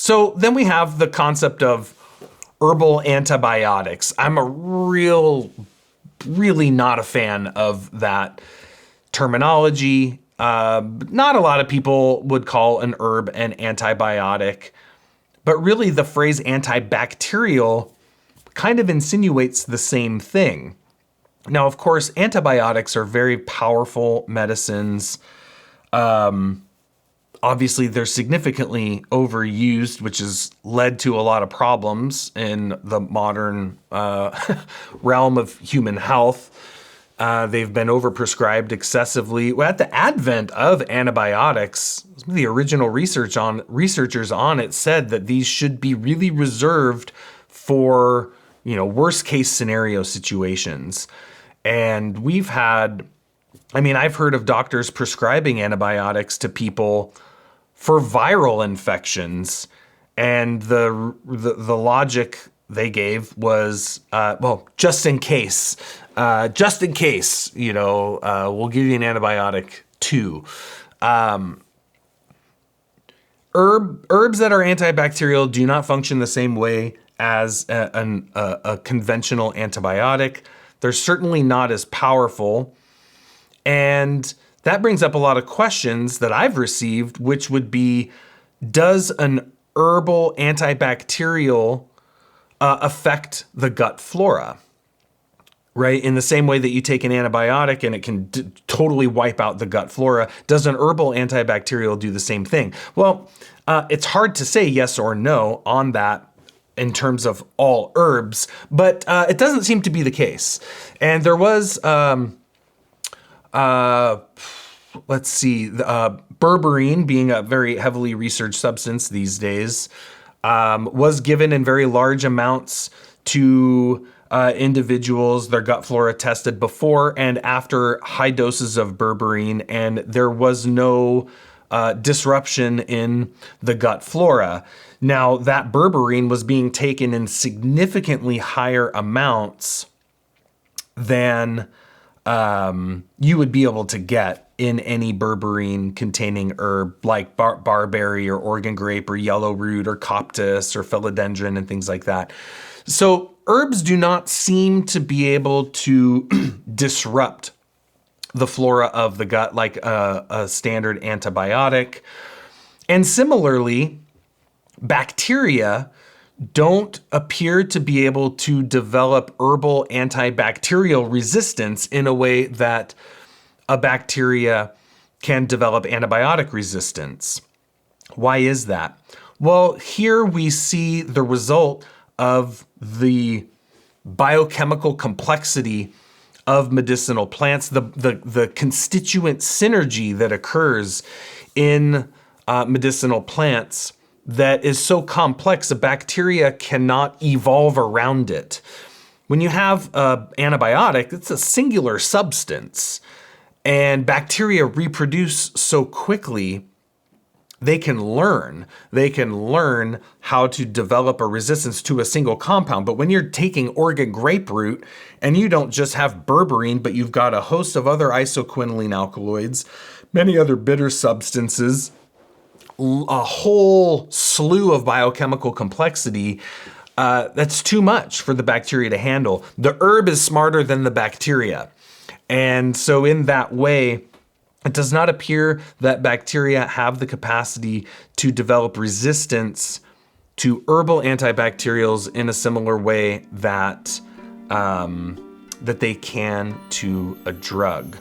So then we have the concept of herbal antibiotics. I'm really not a fan of that terminology. Not a lot of people would call an herb an antibiotic, but really the phrase antibacterial kind of insinuates the same thing. Now, of course, antibiotics are very powerful medicines. Obviously, they're significantly overused, which has led to a lot of problems in the modern realm of human health. They've been overprescribed excessively. At the advent of antibiotics, the original researchers on it said that these should be really reserved for, worst case scenario situations. And I've heard of doctors prescribing antibiotics to people for viral infections, and the logic they gave was, just in case, we'll give you an antibiotic too. Herbs that are antibacterial do not function the same way as a conventional antibiotic. They're certainly not as powerful. And that brings up a lot of questions that I've received, which would be, does an herbal antibacterial affect the gut flora? Right? In the same way that you take an antibiotic and it can totally wipe out the gut flora, does an herbal antibacterial do the same thing? Well, it's hard to say yes or no on that in terms of all herbs, but it doesn't seem to be the case. And there was, berberine, being a very heavily researched substance these days, was given in very large amounts to individuals, their gut flora tested before and after high doses of berberine, and there was no disruption in the gut flora. Now, that berberine was being taken in significantly higher amounts than you would be able to get in any berberine containing herb like barberry or Oregon grape or yellow root or coptis or philodendron and things like that. So herbs do not seem to be able to disrupt the flora of the gut like a standard antibiotic. And similarly, bacteria don't appear to be able to develop herbal antibacterial resistance in a way that a bacteria can develop antibiotic resistance. Why is that? Well, here we see the result of the biochemical complexity of medicinal plants, the constituent synergy that occurs in medicinal plants that is so complex a bacteria cannot evolve around it. When you have an antibiotic, it's a singular substance, and bacteria reproduce so quickly, they can learn how to develop a resistance to a single compound. But when you're taking Oregon grape root and you don't just have berberine, but you've got a host of other isoquinoline alkaloids, many other bitter substances, a whole slew of biochemical complexity, that's too much for the bacteria to handle. The herb is smarter than the bacteria. And so in that way, it does not appear that bacteria have the capacity to develop resistance to herbal antibacterials in a similar way that they can to a drug.